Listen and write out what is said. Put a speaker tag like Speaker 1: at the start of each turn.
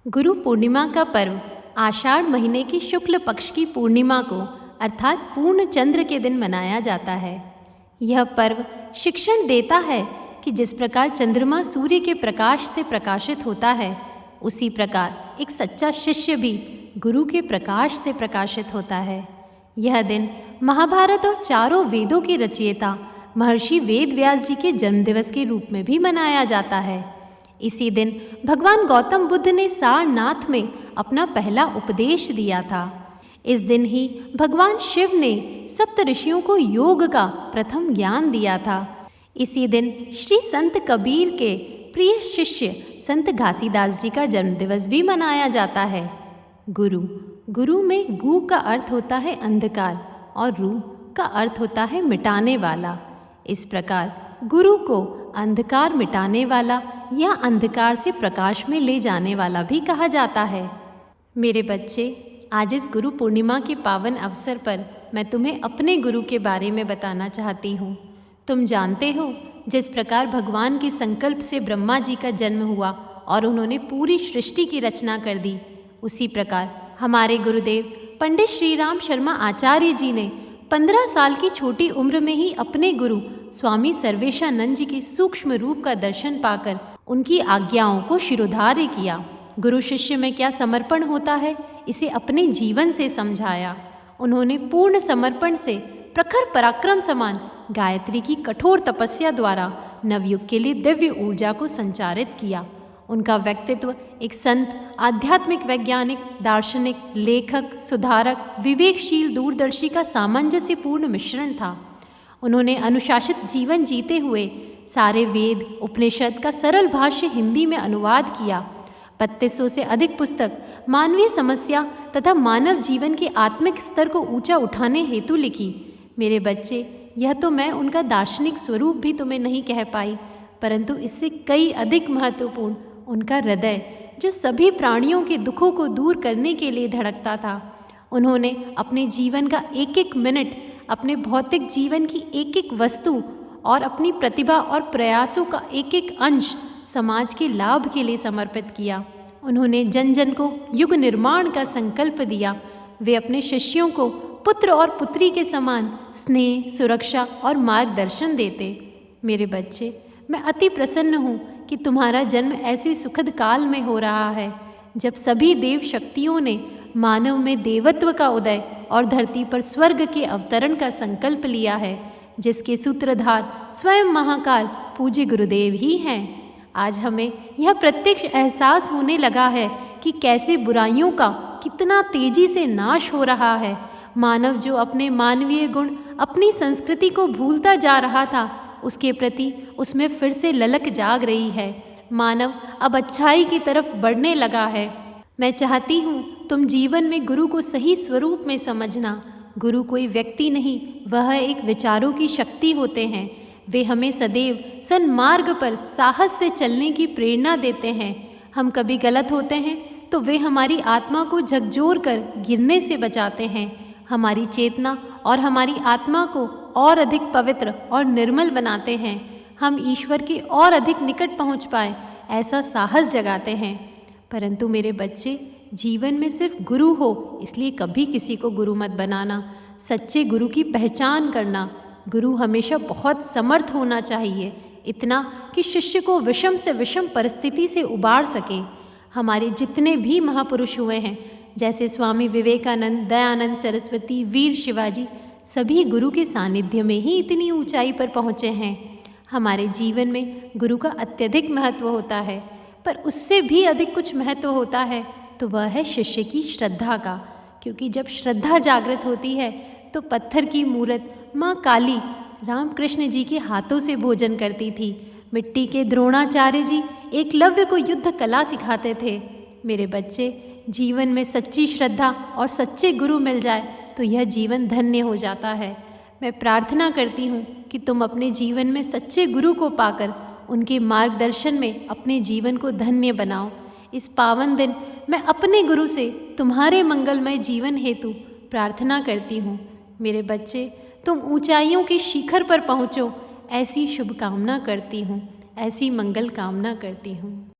Speaker 1: गुरु पूर्णिमा का पर्व आषाढ़ महीने की शुक्ल पक्ष की पूर्णिमा को अर्थात पूर्ण चंद्र के दिन मनाया जाता है। यह पर्व शिक्षण देता है कि जिस प्रकार चंद्रमा सूर्य के प्रकाश से प्रकाशित होता है, उसी प्रकार एक सच्चा शिष्य भी गुरु के प्रकाश से प्रकाशित होता है। यह दिन महाभारत और चारों वेदों के रचयिता महर्षि वेद व्यास जी के जन्मदिवस के रूप में भी मनाया जाता है। इसी दिन भगवान गौतम बुद्ध ने सारनाथ में अपना पहला उपदेश दिया था। इस दिन ही भगवान शिव ने सप्त ऋषियों को योग का प्रथम ज्ञान दिया था। इसी दिन श्री संत कबीर के प्रिय शिष्य संत घासीदास जी का जन्मदिवस भी मनाया जाता है। गुरु में गु का अर्थ होता है अंधकार और रू का अर्थ होता है मिटाने वाला। इस प्रकार गुरु को अंधकार मिटाने वाला या अंधकार से प्रकाश में ले जाने वाला भी कहा जाता है। मेरे बच्चे, आज इस गुरु पूर्णिमा के पावन अवसर पर मैं तुम्हें अपने गुरु के बारे में बताना चाहती हूँ। तुम जानते हो, जिस प्रकार भगवान के संकल्प से ब्रह्मा जी का जन्म हुआ और उन्होंने पूरी सृष्टि की रचना कर दी, उसी प्रकार हमारे गुरुदेव पंडित श्री राम शर्मा आचार्य जी ने 15 साल की छोटी उम्र में ही अपने गुरु स्वामी सर्वेशानंद जी के सूक्ष्म रूप का दर्शन पाकर उनकी आज्ञाओं को शिरोधार्य किया। गुरु शिष्य में क्या समर्पण होता है, इसे अपने जीवन से समझाया। उन्होंने पूर्ण समर्पण से प्रखर पराक्रम समान गायत्री की कठोर तपस्या द्वारा नवयुग के लिए दिव्य ऊर्जा को संचारित किया। उनका व्यक्तित्व एक संत, आध्यात्मिक वैज्ञानिक, दार्शनिक, लेखक, सुधारक, विवेकशील, दूरदर्शी का सामंजस्यपूर्ण मिश्रण था। उन्होंने अनुशासित जीवन जीते हुए सारे वेद उपनिषद का सरल भाष्य हिंदी में अनुवाद किया। 3200 से अधिक पुस्तक मानवीय समस्या तथा मानव जीवन के आत्मिक स्तर को ऊंचा उठाने हेतु लिखी। मेरे बच्चे, यह तो मैं उनका दार्शनिक स्वरूप भी तुम्हें नहीं कह पाई, परंतु इससे कई अधिक महत्वपूर्ण उनका हृदय, जो सभी प्राणियों के दुखों को दूर करने के लिए धड़कता था। उन्होंने अपने जीवन का एक एक मिनट, अपने भौतिक जीवन की एक एक वस्तु और अपनी प्रतिभा और प्रयासों का एक एक अंश समाज के लाभ के लिए समर्पित किया। उन्होंने जन जन को युग निर्माण का संकल्प दिया। वे अपने शिष्यों को पुत्र और पुत्री के समान स्नेह, सुरक्षा और मार्गदर्शन देते। मेरे बच्चे, मैं अति प्रसन्न हूँ कि तुम्हारा जन्म ऐसे सुखद काल में हो रहा है, जब सभी देव शक्तियों ने मानव में देवत्व का उदय और धरती पर स्वर्ग के अवतरण का संकल्प लिया है, जिसके सूत्रधार स्वयं महाकाल पूज्य गुरुदेव ही हैं। आज हमें यह प्रत्यक्ष एहसास होने लगा है कि कैसे बुराइयों का कितना तेजी से नाश हो रहा है। मानव जो अपने मानवीय गुण, अपनी संस्कृति को भूलता जा रहा था, उसके प्रति उसमें फिर से ललक जाग रही है। मानव अब अच्छाई की तरफ बढ़ने लगा है। मैं चाहती हूँ तुम जीवन में गुरु को सही स्वरूप में समझना। गुरु कोई व्यक्ति नहीं, वह एक विचारों की शक्ति होते हैं। वे हमें सदैव सन्मार्ग पर साहस से चलने की प्रेरणा देते हैं। हम कभी गलत होते हैं तो वे हमारी आत्मा को झकझोर कर गिरने से बचाते हैं। हमारी चेतना और हमारी आत्मा को और अधिक पवित्र और निर्मल बनाते हैं। हम ईश्वर के और अधिक निकट पहुँच पाए, ऐसा साहस जगाते हैं। परंतु मेरे बच्चे, जीवन में सिर्फ गुरु हो इसलिए कभी किसी को गुरु मत बनाना। सच्चे गुरु की पहचान करना। गुरु हमेशा बहुत समर्थ होना चाहिए, इतना कि शिष्य को विषम से विषम परिस्थिति से उबार सके। हमारे जितने भी महापुरुष हुए हैं, जैसे स्वामी विवेकानंद, दयानंद सरस्वती, वीर शिवाजी, सभी गुरु के सानिध्य में ही इतनी ऊंचाई पर पहुँचे हैं। हमारे जीवन में गुरु का अत्यधिक महत्व होता है, पर उससे भी अधिक कुछ महत्व होता है तो वह है शिष्य की श्रद्धा का। क्योंकि जब श्रद्धा जागृत होती है तो पत्थर की मूर्त माँ काली रामकृष्ण जी के हाथों से भोजन करती थी। मिट्टी के द्रोणाचार्य जी एकलव्य को युद्ध कला सिखाते थे। मेरे बच्चे, जीवन में सच्ची श्रद्धा और सच्चे गुरु मिल जाए तो यह जीवन धन्य हो जाता है। मैं प्रार्थना करती हूँ कि तुम अपने जीवन में सच्चे गुरु को पाकर उनके मार्गदर्शन में अपने जीवन को धन्य बनाओ। इस पावन दिन मैं अपने गुरु से तुम्हारे मंगलमय जीवन हेतु प्रार्थना करती हूँ। मेरे बच्चे, तुम ऊंचाइयों के शिखर पर पहुँचो, ऐसी शुभकामना करती हूँ, ऐसी मंगल कामना करती हूँ।